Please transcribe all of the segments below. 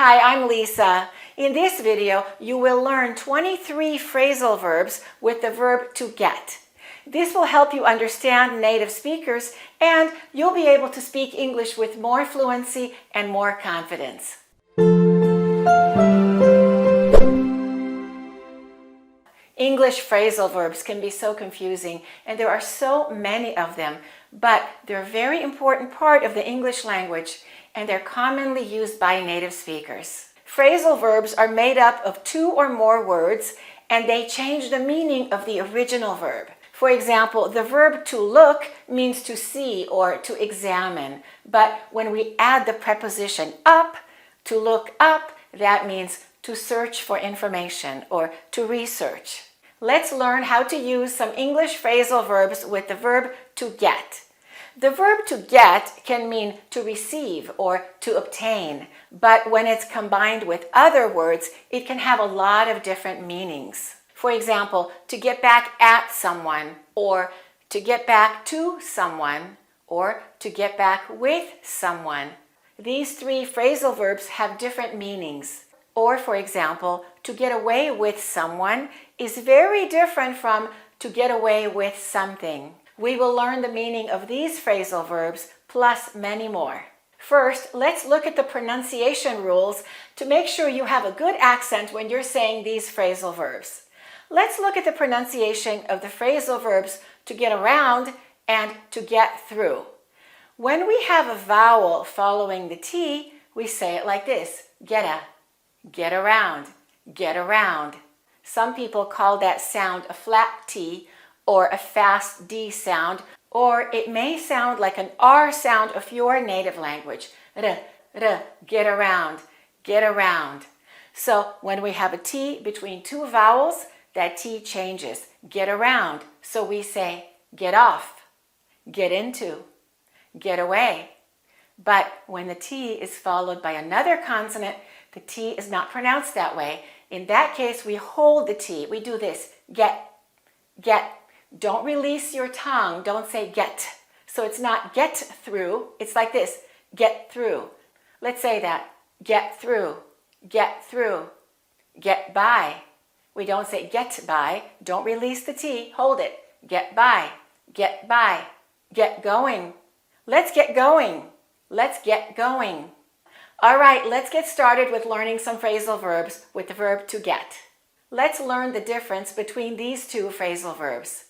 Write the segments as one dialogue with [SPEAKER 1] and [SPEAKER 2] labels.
[SPEAKER 1] Hi, I'm Lisa. In this video, you will learn 23 phrasal verbs with the verb to get. This will help you understand native speakers, and you'll be able to speak English with more fluency and more confidence. English phrasal verbs can be so confusing, and there are so many of them, but they're a very important part of the English language, and they're commonly used by native speakers. Phrasal verbs are made up of two or more words, and they change the meaning of the original verb. For example, the verb to look means to see or to examine, but when we add the preposition up, to look up, that means to search for information or to research. Let's learn how to use some English phrasal verbs with the verb to get. The verb to get can mean to receive or to obtain, but when it's combined with other words, it can have a lot of different meanings. For example, to get back at someone, or to get back to someone, or to get back with someone. These three phrasal verbs have different meanings. Or, for example, to get away with someone is very different from to get away with something. We will learn the meaning of these phrasal verbs, plus many more. First, let's look at the pronunciation rules to make sure you have a good accent when you're saying these phrasal verbs. Let's look at the pronunciation of the phrasal verbs to get around and to get through. When we have a vowel following the T, we say it like this: get-a. Get around, get around. Some people call that sound a flat T or a fast D sound, or it may sound like an R sound of your native language. Get around, get around. So when we have a T between two vowels, that T changes. Get around. So we say get off, get into, get away. But when the T is followed by another consonant, the T is not pronounced that way. In that case, we hold the T. We do this: get, get. Don't release your tongue. Don't say get. So it's not get through. It's like this: get through. Let's say that: get through, get through, get by. We don't say get by. Don't release the T. Hold it. Get by, get by, get going. Let's get going. Let's get going. All right, let's get started with learning some phrasal verbs with the verb to get. Let's learn the difference between these two phrasal verbs: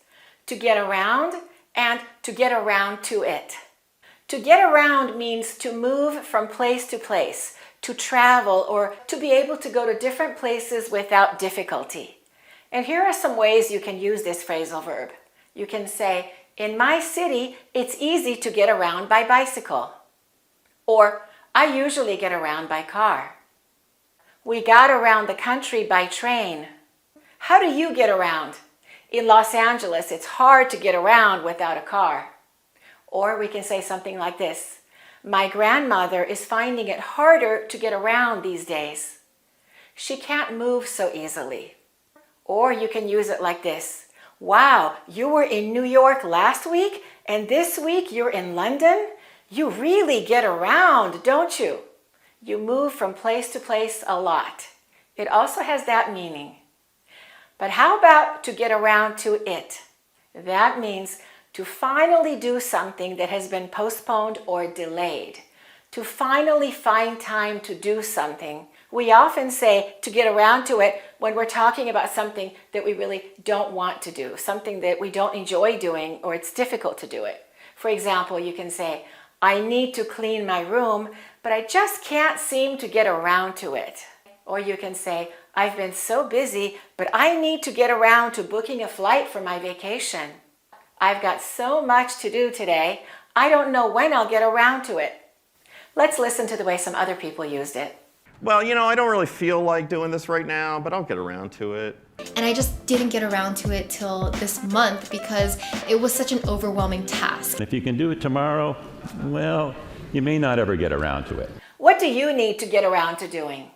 [SPEAKER 1] to get around and to get around to it. To get around means to move from place to place, to travel, or to be able to go to different places without difficulty. And here are some ways you can use this phrasal verb. You can say, in my city, it's easy to get around by bicycle. Or, I usually get around by car. We got around the country by train. How do you get around? In Los Angeles, it's hard to get around without a car. Or we can say something like this: my grandmother is finding it harder to get around these days. She can't move so easily. Or you can use it like this: wow, you were in New York last week, and this week you're in London? You really get around, don't you? You move from place to place a lot. It also has that meaning. But how about to get around to it? That means to finally do something that has been postponed or delayed. To finally find time to do something. We often say to get around to it when we're talking about something that we really don't want to do, something that we don't enjoy doing, or it's difficult to do it. For example, you can say, I need to clean my room, but I just can't seem to get around to it. Or you can say, I've been so busy, but I need to get around to booking a flight for my vacation. I've got so much to do today, I don't know when I'll get around to it. Let's listen to the way some other people used it.
[SPEAKER 2] Well, I don't really feel like doing this right now, but I'll get around to it.
[SPEAKER 3] And I just didn't get around to it till this month because it was such an overwhelming task.
[SPEAKER 4] If you can do it tomorrow, well, you may not ever get around to it.
[SPEAKER 1] What do you need to get around to doing?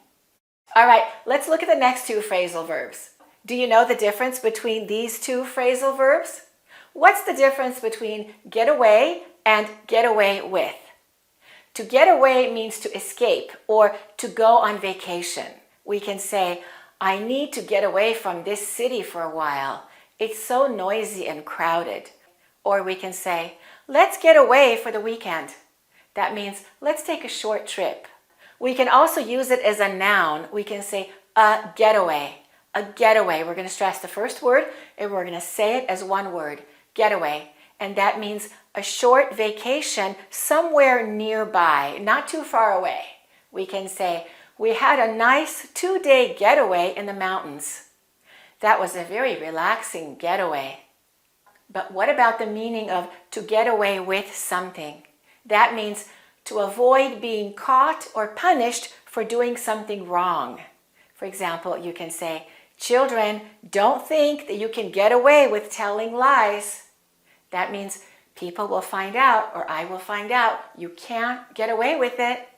[SPEAKER 1] All right, let's look at the next two phrasal verbs. Do you know the difference between these two phrasal verbs? What's the difference between get away and get away with? To get away means to escape or to go on vacation. We can say, I need to get away from this city for a while. It's so noisy and crowded. Or we can say, let's get away for the weekend. That means let's take a short trip. We can also use it as a noun. We can say a getaway. A getaway. We're going to stress the first word and we're going to say it as one word. Getaway. And that means a short vacation somewhere nearby, not too far away. We can say, we had a nice 2-day getaway in the mountains. That was a very relaxing getaway. But what about the meaning of to get away with something? That means to avoid being caught or punished for doing something wrong. For example, you can say, children, don't think that you can get away with telling lies. That means people will find out, or I will find out, you can't get away with it.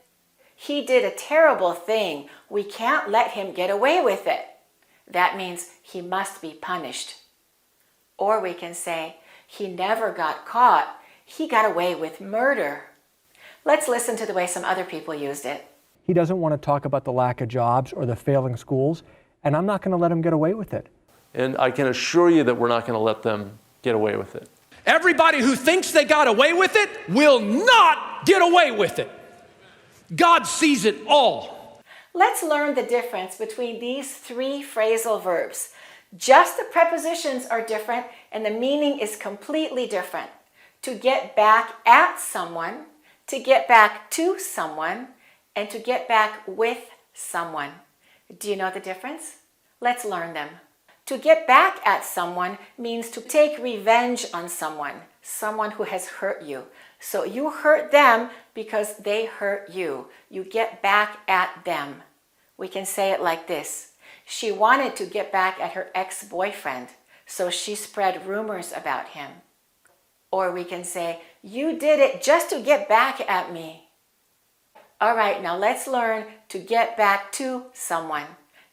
[SPEAKER 1] He did a terrible thing. We can't let him get away with it. That means he must be punished. Or we can say, he never got caught. He got away with murder. Let's listen to the way some other people used it.
[SPEAKER 5] He doesn't want to talk about the lack of jobs or the failing schools, and I'm not going to let him get away with it.
[SPEAKER 6] And I can assure you that we're not going to let them get away with it.
[SPEAKER 7] Everybody who thinks they got away with it will not get away with it. God sees it all.
[SPEAKER 1] Let's learn the difference between these 3 phrasal verbs. Just the prepositions are different and the meaning is completely different. To get back at someone, to get back to someone, and to get back with someone. Do you know the difference? Let's learn them. To get back at someone means to take revenge on someone who has hurt you. So you hurt them because they hurt you. You get back at them. We can say it like this. She wanted to get back at her ex-boyfriend, so she spread rumors about him. Or we can say, you did it just to get back at me. All right, now let's learn to get back to someone.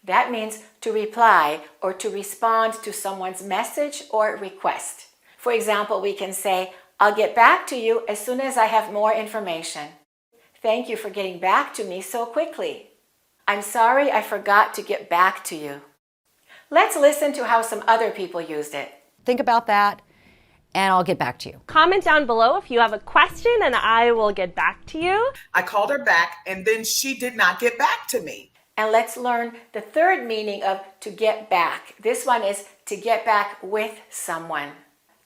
[SPEAKER 1] That means to reply or to respond to someone's message or request. For example, we can say, I'll get back to you as soon as I have more information. Thank you for getting back to me so quickly. I'm sorry I forgot to get back to you. Let's listen to how some other people used it.
[SPEAKER 8] Think about that, and I'll get back to you.
[SPEAKER 9] Comment down below if you have a question and I will get back to you.
[SPEAKER 10] I called her back and then she did not get back to me.
[SPEAKER 1] And let's learn the third meaning of to get back. This one is to get back with someone.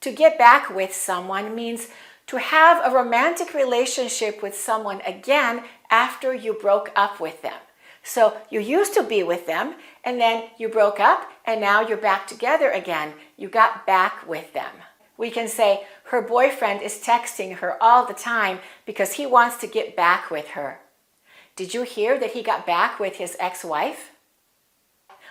[SPEAKER 1] To get back with someone means to have a romantic relationship with someone again after you broke up with them. So you used to be with them and then you broke up and now you're back together again. You got back with them. We can say her boyfriend is texting her all the time because he wants to get back with her. Did you hear that he got back with his ex-wife?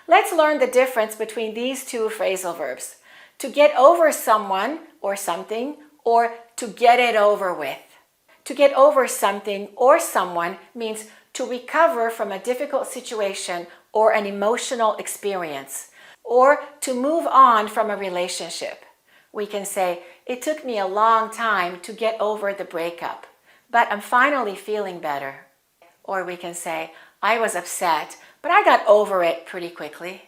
[SPEAKER 1] Let's learn the difference between these 2 phrasal verbs. To get over someone or something, or to get it over with. To get over something or someone means to recover from a difficult situation or an emotional experience, or to move on from a relationship. We can say, it took me a long time to get over the breakup, but I'm finally feeling better. Or we can say, I was upset, but I got over it pretty quickly.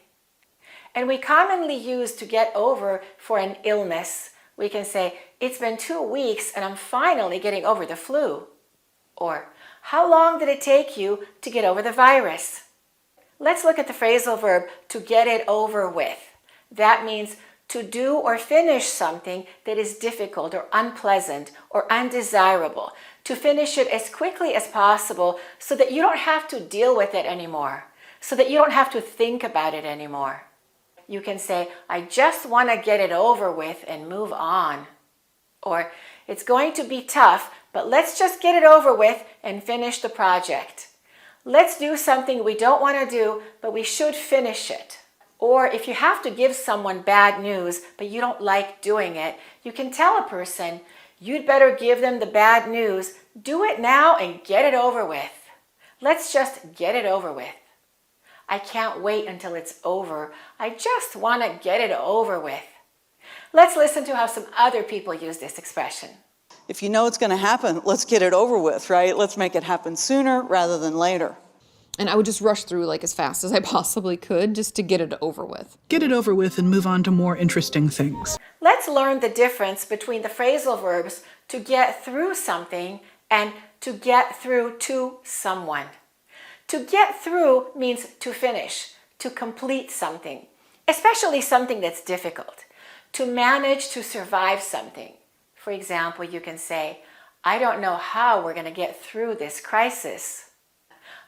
[SPEAKER 1] And we commonly use to get over for an illness. We can say, it's been 2 weeks and I'm finally getting over the flu. Or, how long did it take you to get over the virus? Let's look at the phrasal verb to get it over with. That means to do or finish something that is difficult or unpleasant or undesirable. To finish it as quickly as possible so that you don't have to deal with it anymore, so that you don't have to think about it anymore. You can say, I just want to get it over with and move on. Or, it's going to be tough, but let's just get it over with and finish the project. Let's do something we don't want to do, but we should finish it. Or if you have to give someone bad news, but you don't like doing it, you can tell a person, you'd better give them the bad news. Do it now and get it over with. Let's just get it over with. I can't wait until it's over. I just want to get it over with. Let's listen to how some other people use this expression.
[SPEAKER 11] If you know it's going to happen, let's get it over with, right? Let's make it happen sooner rather than later.
[SPEAKER 12] And I would just rush through like as fast as I possibly could just to get it over with.
[SPEAKER 13] Get it over with and move on to more interesting things.
[SPEAKER 1] Let's learn the difference between the phrasal verbs to get through something and to get through to someone. To get through means to finish, to complete something, especially something that's difficult. To manage to survive something. For example, you can say, I don't know how we're going to get through this crisis.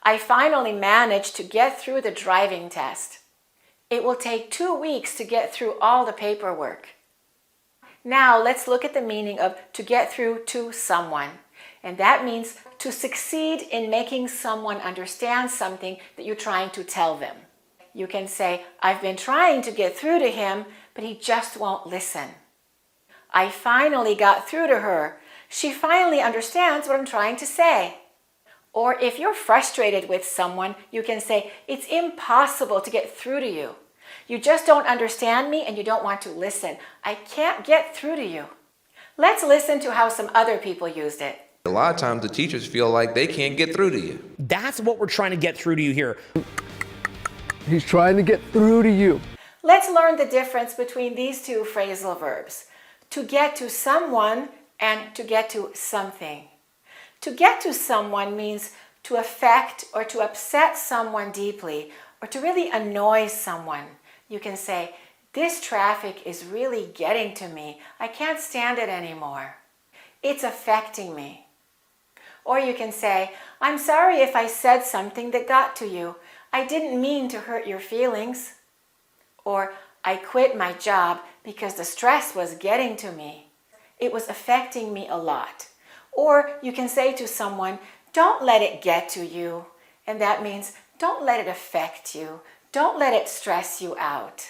[SPEAKER 1] I finally managed to get through the driving test. It will take 2 weeks to get through all the paperwork. Now let's look at the meaning of to get through to someone. And that means to succeed in making someone understand something that you're trying to tell them. You can say, I've been trying to get through to him, but he just won't listen. I finally got through to her. She finally understands what I'm trying to say. Or if you're frustrated with someone, you can say, it's impossible to get through to you. You just don't understand me and you don't want to listen. I can't get through to you. Let's listen to how some other people used it.
[SPEAKER 14] A lot of times the teachers feel like they can't get through to you.
[SPEAKER 7] That's what we're trying to get through to you here.
[SPEAKER 5] He's trying to get through to you.
[SPEAKER 1] Let's learn the difference between these two phrasal verbs. To get to someone and to get to something. To get to someone means to affect or to upset someone deeply or to really annoy someone. You can say, this traffic is really getting to me. I can't stand it anymore. It's affecting me. Or you can say, I'm sorry if I said something that got to you. I didn't mean to hurt your feelings. Or I quit my job because the stress was getting to me. It was affecting me a lot. Or you can say to someone, don't let it get to you. And that means don't let it affect you. Don't let it stress you out.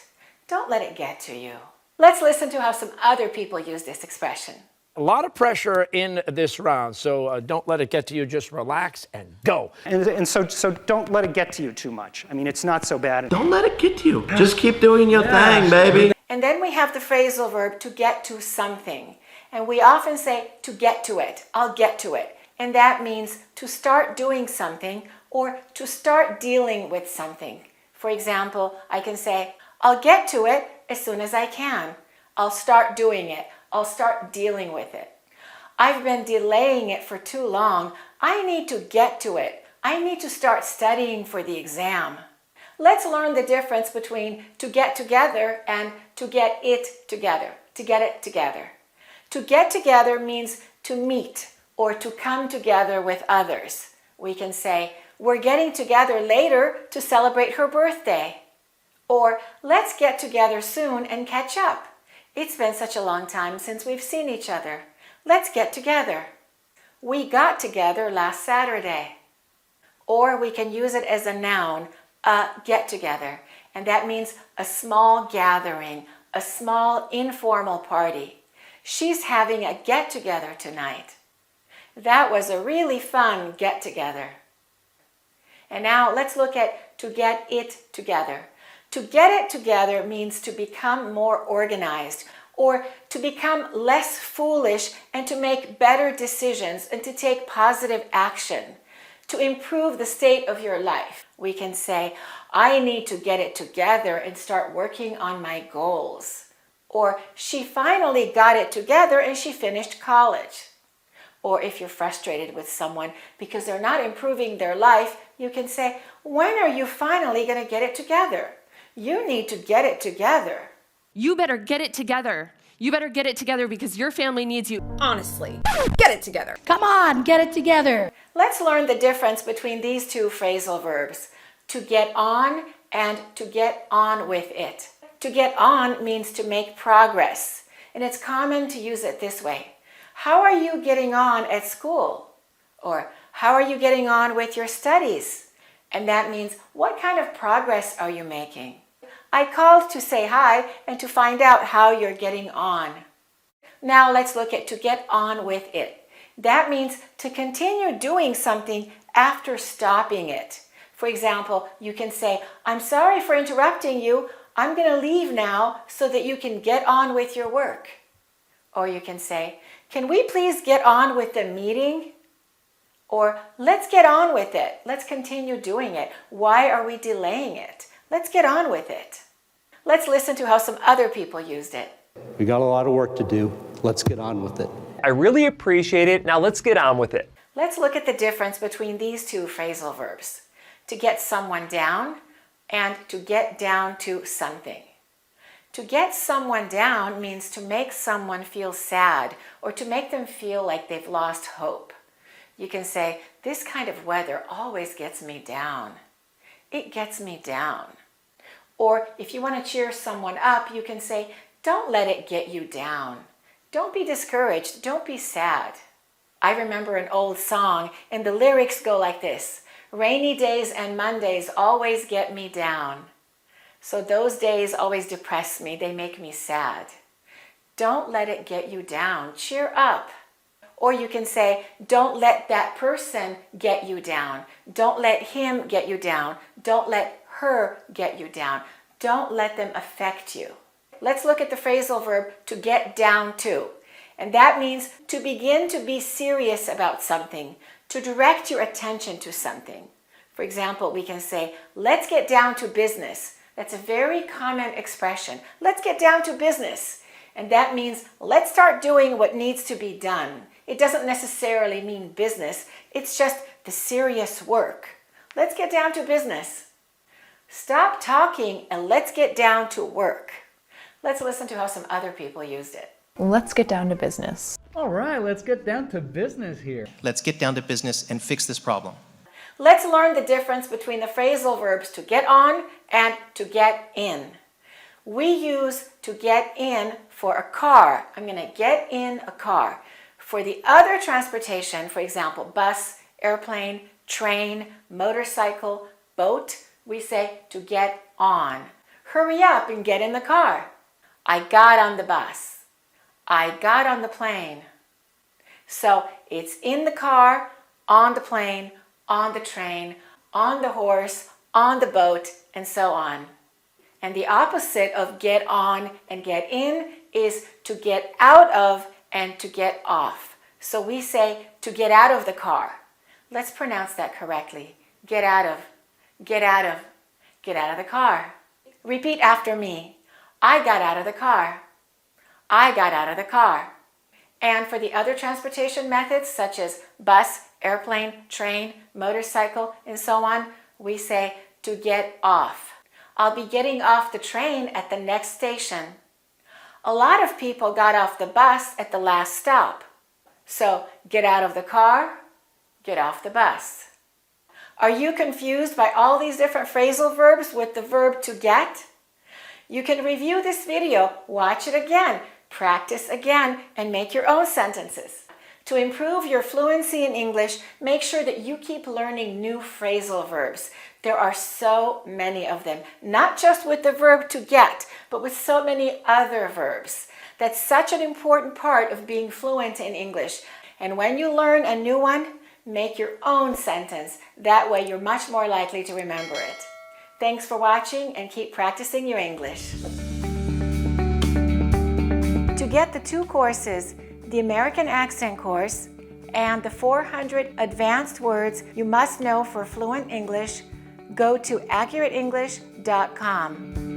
[SPEAKER 1] Don't let it get to you. Let's listen to how some other people use this expression.
[SPEAKER 7] A lot of pressure in this round, so don't let it get to you. Just relax and go.
[SPEAKER 15] And so don't let it get to you too much. I mean, it's not so bad.
[SPEAKER 16] Don't let it get to you. Just keep doing your thing, baby.
[SPEAKER 1] And then we have the phrasal verb to get to something. And we often say to get to it. I'll get to it. And that means to start doing something or to start dealing with something. For example, I can say, I'll get to it as soon as I can. I'll start doing it. I'll start dealing with it. I've been delaying it for too long. I need to get to it. I need to start studying for the exam. Let's learn the difference between to get together and to get it together. To get it together. To get together means to meet or to come together with others. We can say, we're getting together later to celebrate her birthday. Or, let's get together soon and catch up. It's been such a long time since we've seen each other. Let's get together. We got together last Saturday. Or we can use it as a noun, a get together. And that means a small gathering, a small informal party. She's having a get together tonight. That was a really fun get together. And now let's look at to get it together. To get it together means to become more organized or to become less foolish and to make better decisions and to take positive action, to improve the state of your life. We can say, I need to get it together and start working on my goals. Or she finally got it together and she finished college. Or if you're frustrated with someone because they're not improving their life, you can say, when are you finally going to get it together? You need to get it together.
[SPEAKER 12] You better get it together. You better get it together because your family needs you. Honestly, get it together.
[SPEAKER 8] Come on, get it together.
[SPEAKER 1] Let's learn the difference between these two phrasal verbs, to get on and to get on with it. To get on means to make progress, and it's common to use it this way. How are you getting on at school? Or how are you getting on with your studies? And that means, what kind of progress are you making? I called to say hi and to find out how you're getting on. Now let's look at to get on with it. That means to continue doing something after stopping it. For example, you can say, I'm sorry for interrupting you. I'm going to leave now so that you can get on with your work. Or you can say, Can we please get on with the meeting? Or let's get on with it. Let's continue doing it. Why are we delaying it? Let's get on with it. Let's listen to how some other people used it.
[SPEAKER 17] We got a lot of work to do. Let's get on with it.
[SPEAKER 18] I really appreciate it. Now let's get on with it.
[SPEAKER 1] Let's look at the difference between these two phrasal verbs. To get someone down and to get down to something. To get someone down means to make someone feel sad or to make them feel like they've lost hope. You can say, this kind of weather always gets me down. It gets me down. Or if you want to cheer someone up, you can say, don't let it get you down. Don't be discouraged. Don't be sad. I remember an old song, and the lyrics go like this. Rainy days and Mondays always get me down. So those days always depress me. They make me sad. Don't let it get you down. Cheer up. Or you can say, don't let that person get you down. Don't let him get you down. Don't let her get you down. Don't let them affect you. Let's look at the phrasal verb to get down to. And that means to begin to be serious about something, to direct your attention to something. For example, we can say, let's get down to business. That's a very common expression. Let's get down to business. And that means let's start doing what needs to be done. It doesn't necessarily mean business. It's just the serious work. Let's get down to business. Stop talking and let's get down to work. Let's listen to how some other people used it.
[SPEAKER 19] Let's get down to business.
[SPEAKER 20] All right, let's get down to business here.
[SPEAKER 21] Let's get down to business and fix this problem.
[SPEAKER 1] Let's learn the difference between the phrasal verbs to get on and to get in. We use to get in for a car. I'm going to get in a car. For the other transportation, for example, bus, airplane, train, motorcycle, boat, we say to get on. Hurry up and get in the car. I got on the bus. I got on the plane. So it's in the car, on the plane, on the train, on the horse, on the boat, and so on. And the opposite of get on and get in is to get out of and to get off. So we say to get out of the car. Let's pronounce that correctly. Get out of, get out of, get out of the car. Repeat after me. I got out of the car. I got out of the car. And for the other transportation methods, such as bus, airplane, train, motorcycle, and so on, we say to get off. I'll be getting off the train at the next station. A lot of people got off the bus at the last stop. So get out of the car, get off the bus. Are you confused by all these different phrasal verbs with the verb to get? You can review this video, watch it again, practice again, and make your own sentences. To improve your fluency in English, make sure that you keep learning new phrasal verbs. There are so many of them, not just with the verb to get, but with so many other verbs. That's such an important part of being fluent in English. And when you learn a new one, make your own sentence. That way you're much more likely to remember it. Thanks for watching and keep practicing your English. To get the 2 courses, the American Accent course and the 400 advanced words you must know for fluent English, go to accurateenglish.com.